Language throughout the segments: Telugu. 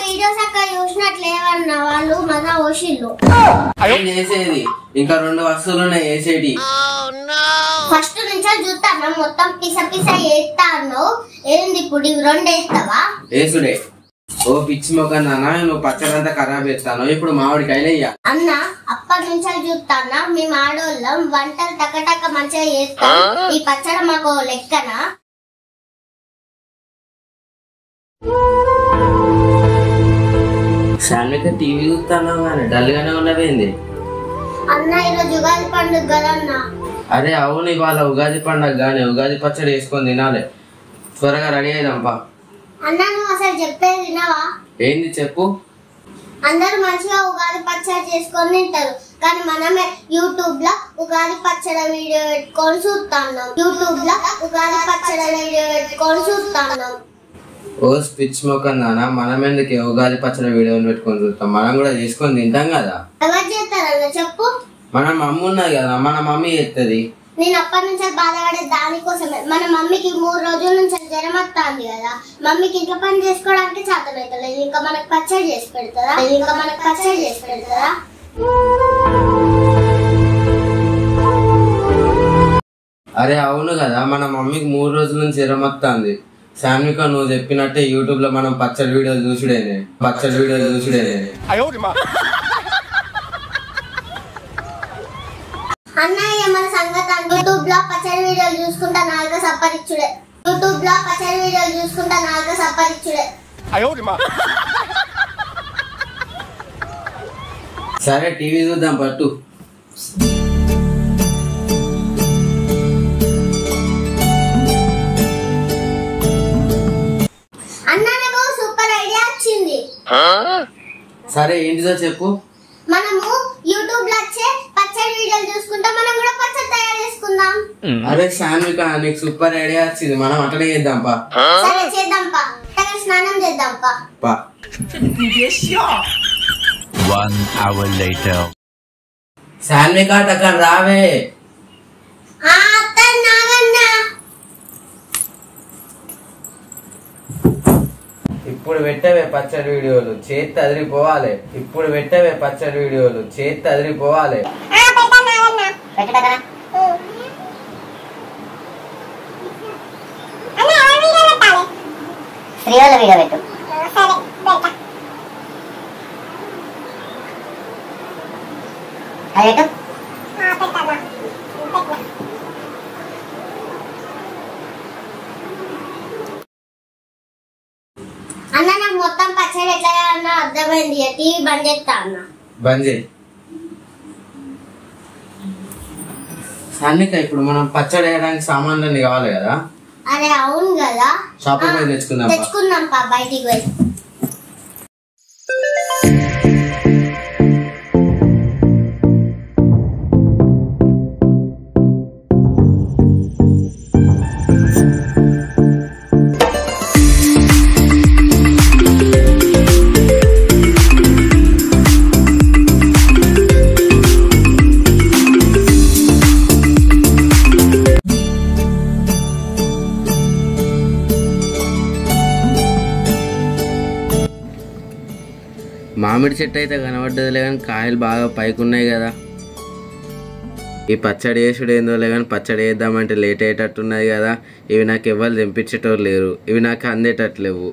వీడియోస్ అక్కడ చూసినట్లేవన్నా వాళ్ళు మన ఓషిల్లు చేసేది ఇంకా 2 వస్తువులు ఉన్నాయి వేసేటి. ఫస్ట్ నుంచి చూస్తాను మొత్తం పిస పిస వేస్తాను. ఏంది ఇప్పుడు 2 వేస్తావా? వేసుడే. ఓ పిచ్చి మొక్క నాన్న, నువ్వు పచ్చడంతా ఖరాబ్ చేస్తాను. ఇప్పుడు మామిడికాయలు వేయ అన్న. అప్పటి నుంచి చూస్తానా మేము ఆడోళ్ళం వంటలు టకటక మంచిగా చేస్తాం. ఈ పచ్చడి మాకు లెక్కనా? శాన్విక టీవీ చూస్తాను కానీ డల్ గానే ఉన్నవేంది అన్న? ఈరోజు ఉగాది పండుగ కదా అన్న. అరే అవును, ఇవాళ ఉగాది పండుగ గానీ ఉగాది పచ్చడి వేసుకొని తినాలి. త్వరగా రెడీ అయిదాంపా. అన్న నువ్వు అసలు చెప్పేది వినవా? ఏంది చెప్పు. అందరూ మంచిగా ఉగాది పచ్చడి చేసుకొని తింటారు, కానీ మనమే యూట్యూబ్ లో ఉగాది పచ్చడి వీడియో పెట్టుకొని చూస్తున్నాం. ఓ స్పిచ్ మొక్క నాన్న, మనం ఎందుకు ఉగాది పచ్చడి వీడియోని పెట్టుకొని చూస్తాం? మనం కూడా చేసుకొని తింటాం కదా. ఎవరు చేస్తారన్న చెప్పు? మన మమ్మీ ఉన్నది కదా, మన మమ్మీ చేస్తుంది. నేను అప్పటి నుంచి బాధపడే దానికోసమే. మన మమ్మీకి 3 రోజుల నుంచి జ్వరం వస్తుంది కదా, మమ్మీకి ఇంట్లో పని చేసుకోవడానికి చేతనైతలేదు. ఇంకా మనకు పచ్చడి చేసి పెడతారా? అరే అవును కదా, మన మమ్మీకి 3 రోజుల నుంచి జ్వరం వస్తుంది. శాన్విక నువ్వు చెప్పినట్టే యూట్యూబ్ లో మనం పచ్చడి వీడియోలు చూసుడేనే. అన్నయ్య మన సంగతి యూట్యూబ్ లో పచ్చడి వీడియోలు చూసుకుంటా నాలుగు సప్పరిచ్చుడే. సరే టీవీ చూద్దాం పట్టు. అన్న నాకు సూపర్ ఐడియా వచ్చింది. సరే ఏంటిదో చెప్పు. మనము యూట్యూబ్ లో వచ్చే పచ్చడి వీడియోలు చూసుకుంటా మనం కూడా పచ్చడి తయారు చేసుకుందాం. అరే శాన్విక నీకు సూపర్ ఐడియా వచ్చింది, మనం అట్లనే చేద్దాం పా. సరే చేద్దాం పా. స్నానం చేద్దాం పా. 1 hour later. శాన్విక అక్కడ రావే. ఇప్పుడు పెట్టవే పచ్చడి వీడియోలు, చేతి అదిరిపోవాలి. శ్రీవాళ్ళ వీడియో పెట్టు. అది పెట్టు. అన్న నాకు మొత్తం పచ్చడి ఎట్లా అన్న అర్థమైంది. టీవీ బంద్ చేస్తా అన్న. బంద్ చేయి. శాన్విక ఇప్పుడు మనం పచ్చడి వేయడానికి సామాన్లన్నీ కావాలి కదా. అరే అవును కదా, షాపింగ్ పోయి తెచ్చుకుందాం పా బయటికి పోయి. మామిడి చెట్టు అయితే కనబడ్డదిలే కానీ కాయలు బాగా పైకి ఉన్నాయి కదా. ఈ పచ్చడి వేసుడు ఏందోలే కానీ పచ్చడి వేద్దామంటే లేట్ అయ్యేటట్టున్నది కదా. ఇవి నాకు ఎవరు తెంపించేటోరు లేరు, ఇవి నాకు అందేటట్లేవు.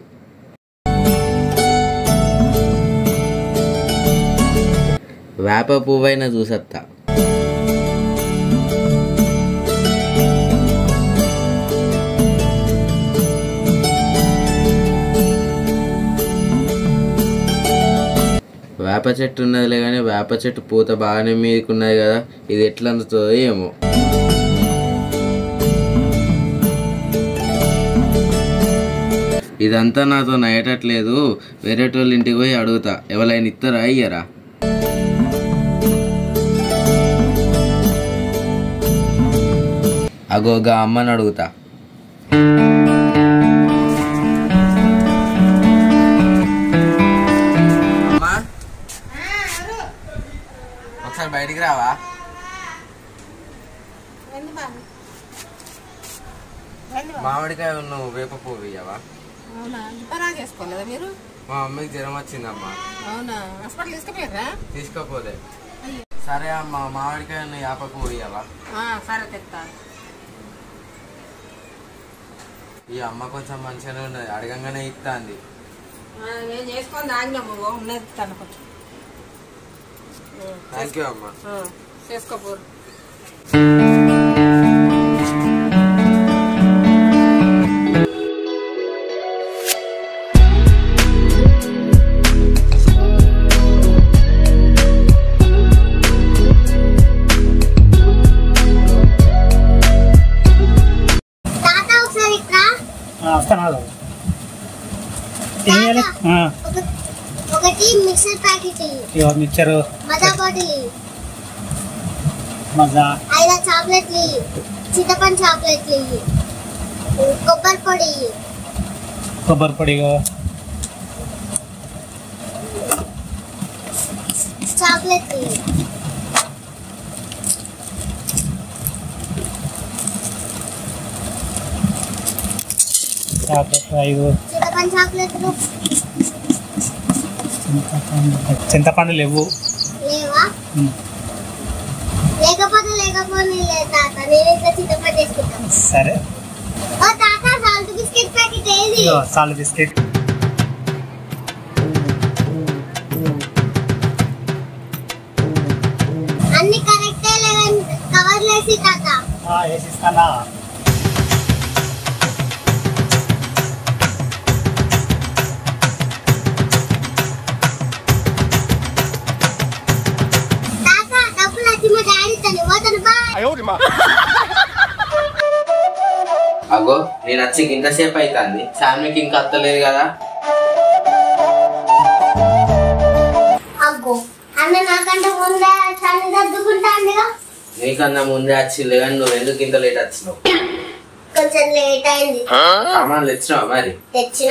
వేప పువ్వైనా చూసత్తా. వేప చెట్టు ఉన్నదిలే కానీ వేప చెట్టు పూత బాగానే మీదకున్నది కదా, ఇది ఎట్లా అందుతుందో ఏమో. ఇదంతా నాతో నయ్యేటట్లేదు. వేరేటోళ్ళ ఇంటికి పోయి అడుగుతా, ఎవరైనా ఇస్తారా అయ్యారా. అగోగా అమ్మని అడుగుతా. ఒకసారి బయటికి రావా? మామిడికాయ నువ్వు వేప పువ్వు ఇయ్యవా? అవునా, ఇంకా చేసుకోలేదా మీరు? మా అమ్మకి జ్వరం వచ్చిందమ్మా. అవునా, హాస్పిటల్ తీసుకుపోయారా? తీసుకోపోలే. సరే అమ్మ, మామిడికాయ వేప పువ్వు ఇయ్యవా? సరే తెస్తా. ఈ అమ్మ కొంచెం మంచిగానే ఉన్నది, అడగంగానే ఇస్తాంది. నేను చేసుకొని తాగినాము, ఉన్నది తన కొంచెం. థ్యాంక్ యూ అమ్మ. చేసుకోపోరు. ఒకటి మిక్సర్ ప్యాకెట్ మిక్చర్ మజా బాటిల్ మజా 5 చాక్లెట్లు చింతపండు చాక్లెట్లు కొబ్బరి పొడి చాక్లెట్లు చింతపండు చాక్లెట్లు చింతపండు లేవు. లేవా? లేకపోతే తాత నేను ఇట్లా చింతపండు వేసుకుంటాను. సరే. ఓ తాత సాల్ట్ బిస్కెట్ ప్యాకెట్ ఏది? Salt biscuit. అన్ని కరెక్టే లేవని కవర్లు వేసి తాత వేసిస్తానా? అగో నేను వచ్చి ఇంతసేపు అవుతుంది, శామ్యకి ఇంకా అత్తలేదు కదా. అగ్గో అన్న నాకంటే ముందే చల్లి సర్దుకుంటాండిగా. నీకన్నా ముందే వచ్చింది కానీ నువ్వు ఎందుకు ఇంత లేట్ వచ్చినావు? కొంచెం లేట్ అయింది. సామాన్లు తెచ్చినావా మరి?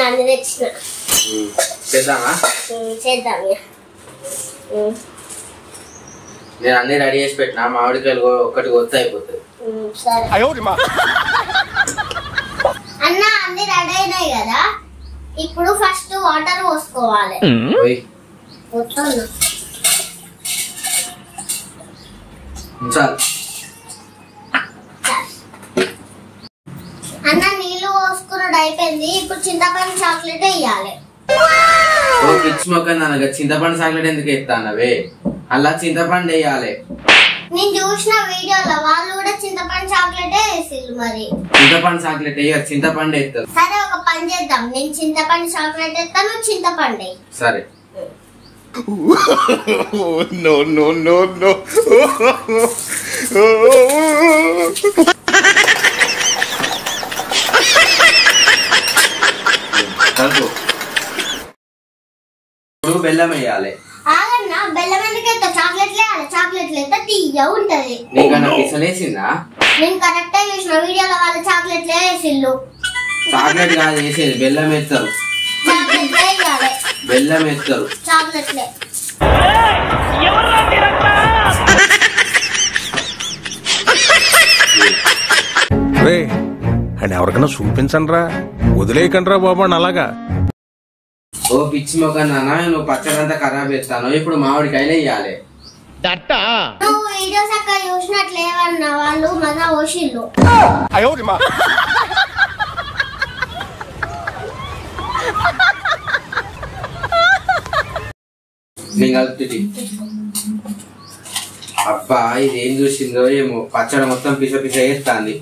అన్ని తెచ్చిన. చేద్దామా? చేద్దాం. నేను అన్ని రెడీ చేసి పెట్టినా, మామిడికాయలు ఒకటి కొత్త అయిపోతుంది. అన్న అన్ని రెడీ అయినాయి కదా, ఇప్పుడు ఫస్ట్ వాటర్ పోసుకోవాలి. అన్న నీళ్లు పోసుకున్నాడు అయిపోయింది, ఇప్పుడు చింతపండు చాక్లెట్ వేయాలి. పిచ్చి మొక్క చింతపండు చాక్లెట్ ఎందుకు ఎత్తానవే? అలా చింతపండు వేయాలి. నేను చూసిన వీడియోలో వాళ్ళు కూడా చింతపండు చాక్లెట్ వేసిల్లు. మరి చింతపండు చాక్లెట్ వేయాలి, చింతపండు వేస్తారు. సరే ఒక పని చేద్దాం, నేను చింతపండు చాక్లెట్ వేస్తాను, చింతపండు. సరే. No, no, no, no. బెల్లం వేయాలి. ఆగన్నా, బెల్లం ఎందుకు వేస్తా? చాక్లెట్లు వేయాలి. చాక్లెట్లు వేస్తే తీయ ఉంటది. నీకన్నా పిసలేసిందా? నేను కరెక్ట్ చూసిన వీడియోలో వాళ్ళు చాక్లెట్లే వేసిల్లు. చాక్లెట్ కాదు వేసేది, బెల్లం వేస్తారు. చాక్లెట్లే వేయాలి. బెల్లం వేస్తారు. చాక్లెట్లే. అని ఎవరికైనా చూపించండి రా, వదిలేయకండి రా బాబు అని అలాగా. ఓ పిచ్చి మొక్క నాన్న, నువ్వు పచ్చడంతా ఖరాబ్ చేస్తాను. ఇప్పుడు మామిడికాయలు వేయాలి. నువ్వు వీడియోస్ అక్కడ చూసినట్లేవన్నా వాళ్ళు మజా ఓషిల్లు. అబ్బా ఇదేం చూసిందో ఏమో, పచ్చడి మొత్తం పిస పిస వేస్తాంది.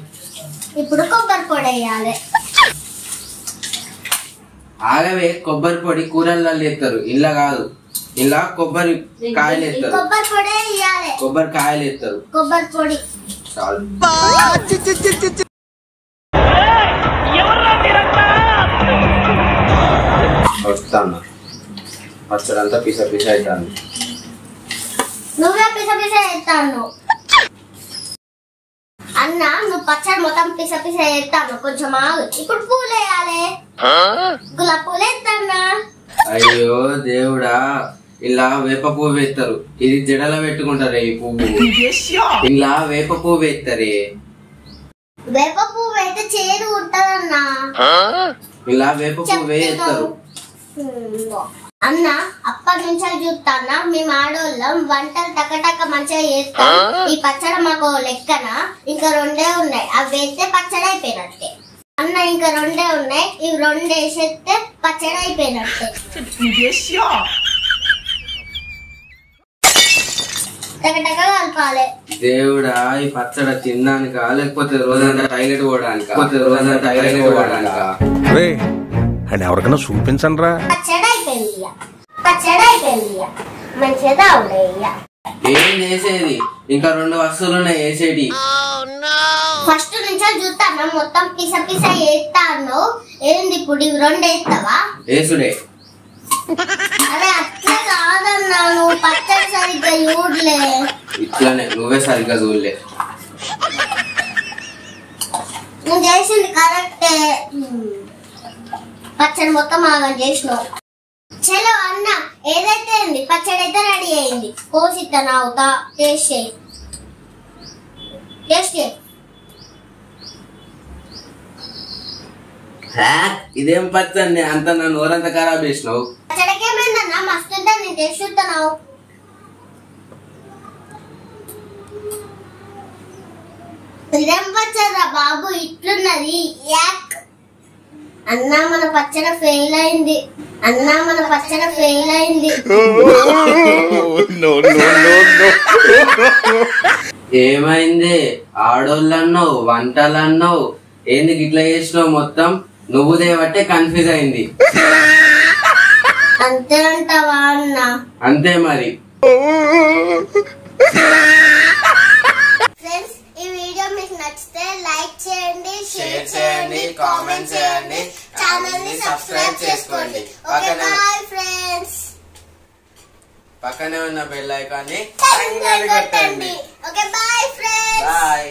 ఇప్పుడు కొబ్బరి పొడి వేయాలి. ఆగవే, కొబ్బరి పొడి కూరల్లో వేస్తారు, ఇలా కాదు. ఇలా కొబ్బరి కాయలు వేస్తారు. కొబ్బరి పొడి వేయాలి. కొబ్బరి కాయలు వేస్తారు. కొబ్బరి పొడి చాలు. వస్తాను, పచ్చడంతా పిస పిస అవుతాను. నువ్వే పిస పిస వేస్తాను అన్న. నువ్వు పచ్చడి మొత్తం పిస పిస వేస్తాను, కొంచెం ఆగు. ఇప్పుడు పూలు వేయాలి. గులాబీ పూలు వేస్తానా? అయ్యో దేవుడా, ఇలా వేప పువ్వు వేస్తారు. ఇది జడలో పెట్టుకుంటారే ఈ పువ్వు. ఇలా వేప పువ్వు వేస్తారే. వేప పువ్వు అయితే చేదు ఉంటదన్నా. ఇలా వేప పువ్వు వేస్తారు అన్న. అప్పటి నుంచి చూస్తానా మేము ఆడోళ్ళం వంటలు టకటక మంచిగా చేస్తాం. ఈ పచ్చడి మాకు లెక్కన ఇంకా 2 ఉన్నాయి. అవి వేస్తే పచ్చడి అయిపోయినట్టే అన్న. ఇంకా 2 ఉన్నాయి. ఇవి 2 వేసేస్తే పచ్చడి అయిపోయినట్టే. టకటక కలపాలి. దేవుడా ఈ పచ్చడి తినడానికా లేకపోతే రోజంతా టైలెట్ పోవడానికా? అని ఎవరికైనా చూపించండి రా. పచ్చడి అయిపోయింది. మంచిగా తావులే. ఏం చేసేది? ఇంకా 2 వస్తువులు ఉన్నాయి వేసేటి. ఫస్ట్ నుంచి చూస్తాను మొత్తం పిస పిస వేస్తా అన్నావు. ఏంది ఇప్పుడు ఇవి 2 వేస్తావా? వేసుడే. అరే అట్లా కాదన్నా, నువ్వు పచ్చడి సరిగ్గా చూడలే. ఇట్లానే నువ్వే సరిగ్గా చూడలే. నువ్వు చేసింది కరెక్టే. పచ్చడి మొత్తం ఆగా చేసినావు. చలో అన్న, ఏదైతే అయింది పచ్చడి అయితే రెడీ అయింది. కోసిద్దా నావుతా టేస్ట్ చేయి. ఇదేం పచ్చడి అంత నా నోరంతా ఖరాబ్ చేసినావు. పచ్చడికేమైందన్నా మస్తు ఉంటుంది. నేను టేస్ట్ చూస్తున్నావు. ఇదేం పచ్చడిరా బాబు ఇట్లున్నది. యాక్ అన్నా మన పచ్చడి ఫెయిల్ అయింది. No, no, no, no. ఏమైంది? ఆడోళ్ళు అన్నావు, వంటలు అన్నావు, ఎందుకు ఇట్లా చేసినావు? మొత్తం నువ్వు దేవట్టే కన్ఫ్యూజ్ అయింది. అంతే అంటావా అన్న? అంతే మరి. ఫ్రెండ్స్, ఈ వీడియో మీకు నచ్చితే లైక్ చేయండి, షేర్ చేయండి, కామెంట్ చేయండి, ఛానల్ ని సబ్స్క్రైబ్ చేసుకోండి. Okay bye friends. పక్కనే ఉన్న బెల్ ఐకాన్ని కొట్టండి. Okay bye friends. బాయ్.